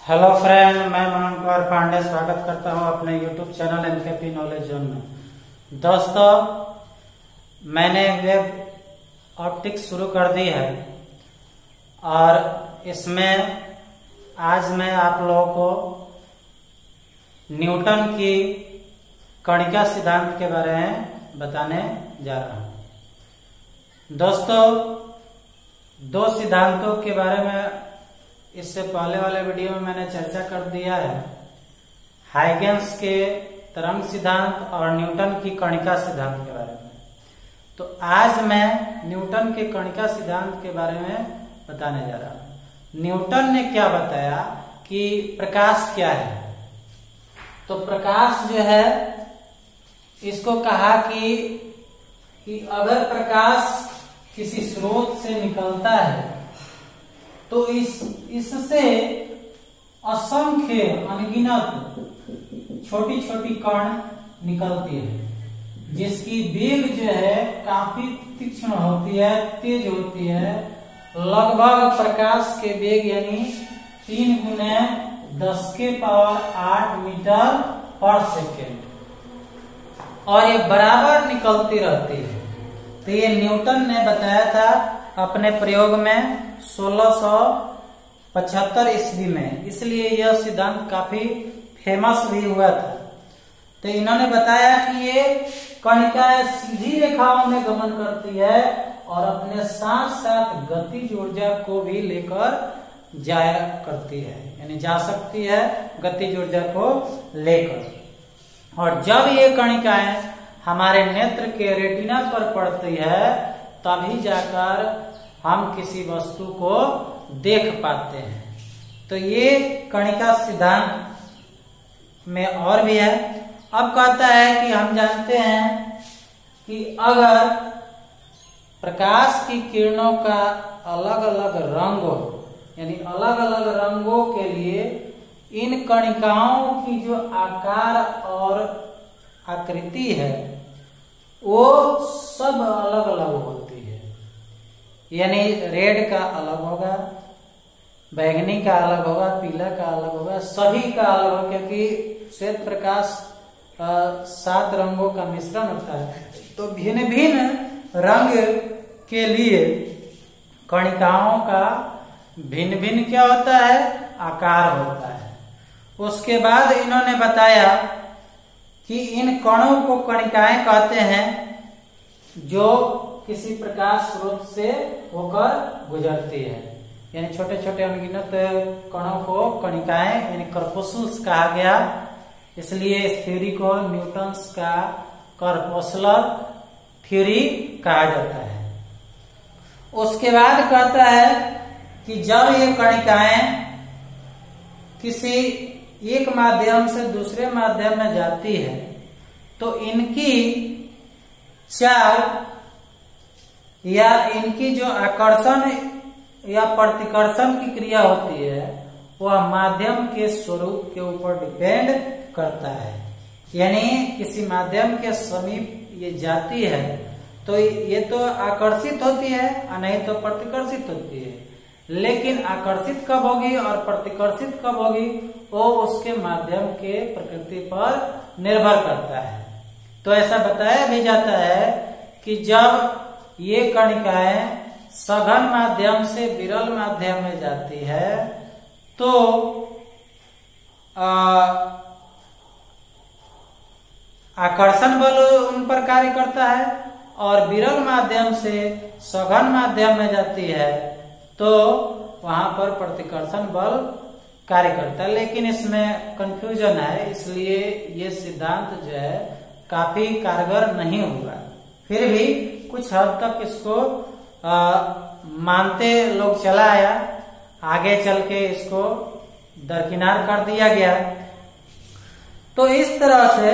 Hello friend, मैं मनोज कुमार पांडे स्वागत करता हूं अपने YouTube channel MKP knowledge zone में। दोस्तों, मैंने वेब ऑप्टिक्स शुरू कर दी है और इसमें आज मैं आप लोगों को न्यूटन की कणिका सिद्धांत के बारे में बताने जा रहा हूं। दोस्तों, दो सिद्धांतों के बारे में इससे पहले वाले वीडियो में मैंने चर्चा कर दिया है, हाइगेंस के तरंग सिद्धांत और न्यूटन की कणिका सिद्धांत के बारे में। तो आज मैं न्यूटन के कणिका सिद्धांत के बारे में बताने जा रहा हूं। न्यूटन ने क्या बताया कि प्रकाश क्या है। तो प्रकाश जो है, इसको कहा कि अगर प्रकाश किसी स्रोत से निकलता है तो इससे असंख्य अनगिनत छोटी छोटी कण निकलती है, जिसकी वेग जो है काफी तीक्ष्ण होती है, तेज होती है। लगभग प्रकाश के वेग यानी 3 गुने 10⁸ मीटर पर सेकेंड, और ये बराबर निकलती रहती है। तो ये न्यूटन ने बताया था अपने प्रयोग में 1675 ईस्वी में, इसलिए यह सिद्धांत काफी फेमस भी हुआ था। तो इन्होंने बताया कि ये कणिकाएं सीधी रेखाओं में गमन करती है और अपने साथ साथ गतिज ऊर्जा को भी लेकर जाया करती है, यानी जा सकती है गतिज ऊर्जा को लेकर। और जब ये कणिकाएं हमारे नेत्र के रेटिना पर पड़ती है, तभी जाकर हम किसी वस्तु को देख पाते हैं। तो ये कणिका सिद्धांत में और भी है। अब कहता है कि हम जानते हैं कि अगर प्रकाश की किरणों का अलग अलग रंग हो, यानी अलग अलग रंगों के लिए इन कणिकाओं की जो आकार और आकृति है वो सब अलग अलग होती है। यानी रेड का अलग होगा, बैंगनी का अलग होगा, पीला का अलग होगा, सभी का अलग होगा, क्योंकि श्वेत प्रकाश 7 रंगों का मिश्रण होता है। तो भिन्न भिन्न रंग के लिए कणिकाओं का भिन्न भिन्न क्या होता है, आकार होता है। उसके बाद इन्होंने बताया कि इन कणों को कणिकाएं कहते हैं जो किसी प्रकाश स्रोत से होकर गुजरती है। यानी छोटे छोटे अनगिनत कणों को कणिकाएं यानी कर्पोसल्स कहा गया, इसलिए इस थ्योरी को न्यूटन्स का कॉर्पोस्कुलर थ्योरी कहा जाता है। उसके बाद कहता है कि जब ये कणिकाएं किसी एक माध्यम से दूसरे माध्यम में जाती है तो इनकी चाल या इनकी जो आकर्षण या प्रतिकर्षण की क्रिया होती है वह माध्यम के स्वरूप के ऊपर डिपेंड करता है। यानी किसी माध्यम के समीप ये जाती है तो ये तो आकर्षित होती है और नहीं तो प्रतिकर्षित होती है, लेकिन आकर्षित कब होगी और प्रतिकर्षित कब होगी वो उसके माध्यम के प्रकृति पर निर्भर करता है। तो ऐसा बताया भी जाता है कि जब ये कणिकाएं सघन माध्यम से विरल माध्यम में जाती है तो आकर्षण बल उन पर कार्य करता है, और विरल माध्यम से सघन माध्यम में जाती है तो वहां पर प्रतिकर्षण बल कार्य करता है। लेकिन इसमें कंफ्यूजन है, इसलिए ये सिद्धांत जो है काफी कारगर नहीं होगा। फिर भी कुछ हद तक इसको मानते लोग चला आया, आगे चल के इसको दरकिनार कर दिया गया। तो इस तरह से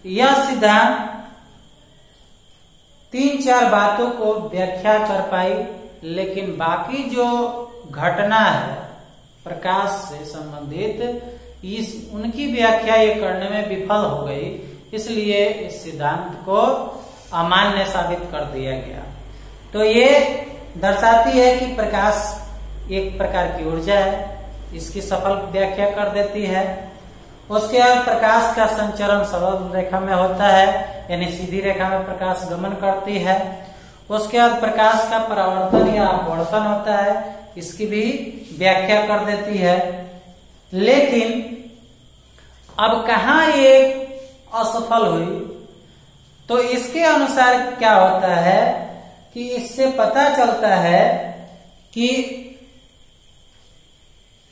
यह सिद्धांत 3-4 बातों को व्याख्या कर पाई, लेकिन बाकी जो घटना है प्रकाश से संबंधित उनकी व्याख्या ये करने में विफल हो गई, इसलिए इस सिद्धांत को अमान्य साबित कर दिया गया। तो ये दर्शाती है कि प्रकाश एक प्रकार की ऊर्जा है, इसकी सफल व्याख्या कर देती है। उसके बाद प्रकाश का संचरण सरल रेखा में होता है, यानी सीधी रेखा में प्रकाश गमन करती है। उसके बाद प्रकाश का परावर्तन या अपवर्तन होता है, इसकी भी व्याख्या कर देती है। लेकिन अब कहाँ ये असफल हुई, तो इसके अनुसार क्या होता है कि इससे पता चलता है कि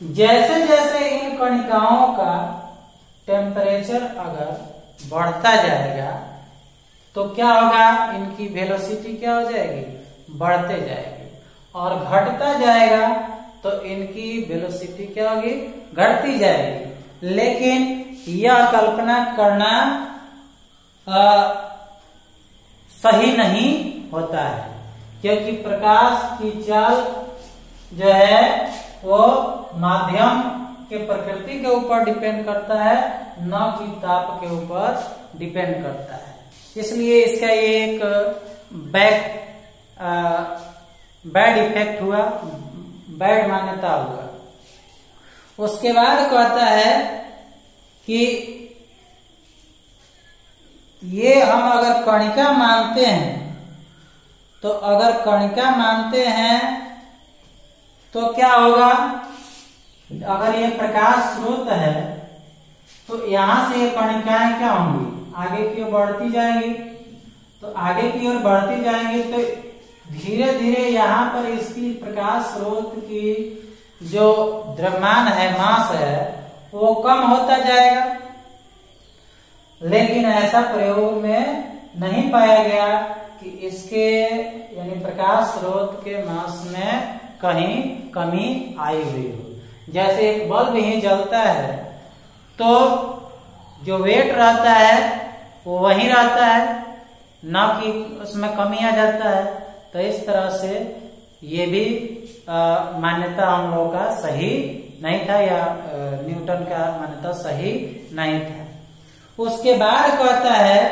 जैसे जैसे इन कणिकाओं का टेम्परेचर अगर बढ़ता जाएगा तो क्या होगा, इनकी वेलोसिटी क्या हो जाएगी, बढ़ते जाएगी, और घटता जाएगा तो इनकी वेलोसिटी क्या होगी, घटती जाएगी। लेकिन यह कल्पना करना सही नहीं होता है, क्योंकि प्रकाश की चाल जो है वो माध्यम के प्रकृति के ऊपर डिपेंड करता है, न कि ताप के ऊपर डिपेंड करता है। इसलिए इसका ये एक बैड इफेक्ट हुआ, बैड मान्यता हुआ। उसके बाद कहता है कि ये हम अगर कणिका मानते हैं, तो अगर कणिका मानते हैं तो क्या होगा, अगर ये प्रकाश स्रोत है तो यहां से ये कणिकाएं क्या होंगी, आगे की ओर बढ़ती जाएंगी। तो आगे की ओर बढ़ती जाएंगी तो धीरे धीरे यहाँ पर इसकी प्रकाश स्रोत की जो द्रव्यमान है, मास है, वो कम होता जाएगा। लेकिन ऐसा प्रयोग में नहीं पाया गया कि इसके यानी प्रकाश स्रोत के मास में कहीं कमी आई हुई हो। जैसे एक बल्ब ही जलता है तो जो वेट रहता है वो वही रहता है, ना कि उसमें कमी आ जाता है। तो इस तरह से ये भी मान्यता हम लोगों का सही नहीं था, या न्यूटन का मान्यता सही नहीं था। उसके बाद कहता है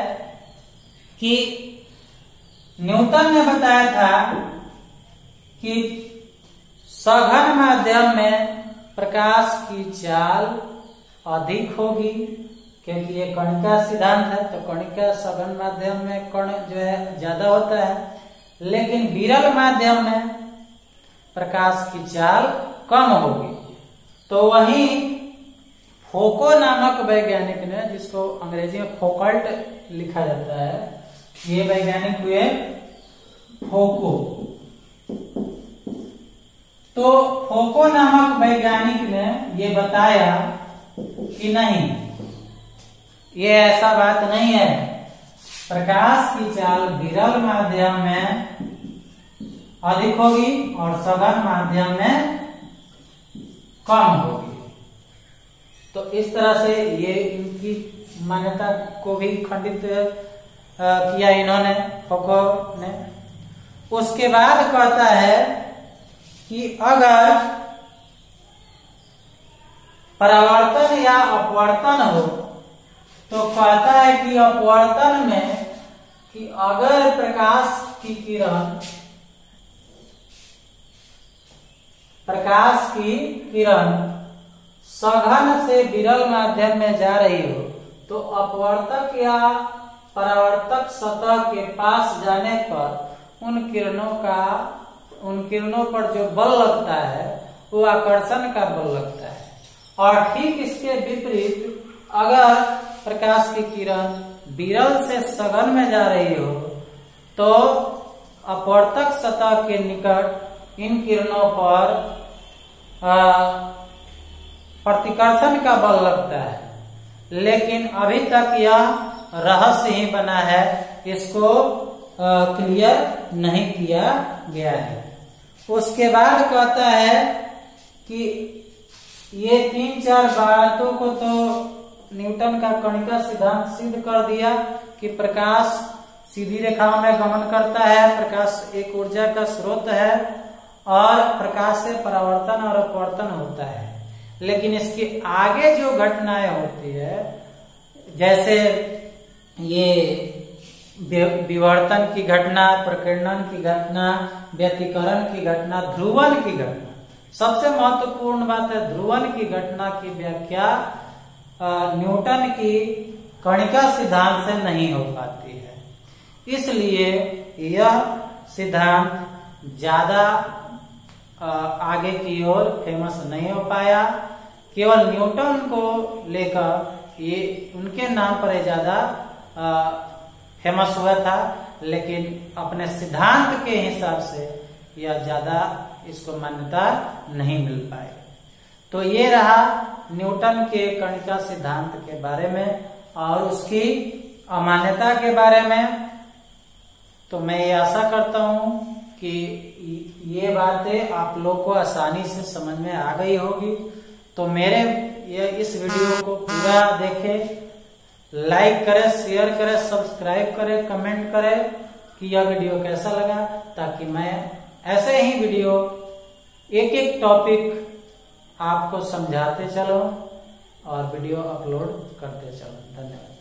कि न्यूटन ने बताया था कि सघन माध्यम में प्रकाश की चाल अधिक होगी, क्योंकि ये कणिका सिद्धांत है, तो कणिका सघन माध्यम में कण जो है ज्यादा होता है। लेकिन विरल माध्यम में प्रकाश की चाल कम होगी। तो वही फोको नामक वैज्ञानिक ने, जिसको अंग्रेजी में फोकल्ट लिखा जाता है, ये वैज्ञानिक हुए फोको। तो फोको नामक वैज्ञानिक ने ये बताया कि नहीं, ये ऐसा बात नहीं है, प्रकाश की चाल विरल माध्यम में अधिक होगी और सघन माध्यम में कम होगी। तो इस तरह से ये इनकी मान्यता को भी खंडित किया इन्होंने, फोको ने। उसके बाद कहता है कि अगर परावर्तन या अपवर्तन हो, तो कहता है कि अपवर्तन में कि अगर प्रकाश की किरण सघन से विरल माध्यम में जा रही हो, तो अपवर्तक या परावर्तक सतह के पास जाने पर उन किरणों पर जो बल लगता है वो आकर्षण का बल लगता है। और ठीक इसके विपरीत अगर प्रकाश की किरण विरल से सघन में जा रही हो, तो अपवर्तक सतह के निकट इन किरणों पर प्रतिकर्षण का बल लगता है। लेकिन अभी तक यह रहस्य ही बना है, इसको क्लियर नहीं किया गया है। उसके बाद कहता है कि ये 3-4 बातों को तो न्यूटन का कणिका सिद्धांत सिद्ध कर दिया कि प्रकाश सीधी रेखाओं में गमन करता है, प्रकाश एक ऊर्जा का स्रोत है और प्रकाश से परावर्तन और अपवर्तन होता है। लेकिन इसके आगे जो घटनाएं होती है, जैसे ये विवर्तन की घटना, प्रकीर्णन की घटना, व्यतिकरण की घटना, ध्रुवन की घटना, सबसे महत्वपूर्ण बात है ध्रुवन की घटना की व्याख्या न्यूटन की कणिका सिद्धांत से नहीं हो पाती है, इसलिए यह सिद्धांत ज्यादा आगे की ओर फेमस नहीं हो पाया। केवल न्यूटन को लेकर ये उनके नाम पर ज्यादा फेमस हुआ था, लेकिन अपने सिद्धांत के हिसाब से यह ज्यादा इसको मान्यता नहीं मिल पाई। तो ये रहा न्यूटन के कणिका सिद्धांत के बारे में और उसकी अमान्यता के बारे में। तो मैं ये आशा करता हूं कि ये बातें आप लोग को आसानी से समझ में आ गई होगी। तो मेरे इस वीडियो को पूरा देखें, लाइक करें, शेयर करें, सब्सक्राइब करें, कमेंट करें कि यह वीडियो कैसा लगा, ताकि मैं ऐसे ही वीडियो एक एक टॉपिक आपको समझाते चलो और वीडियो अपलोड करते चलो। धन्यवाद।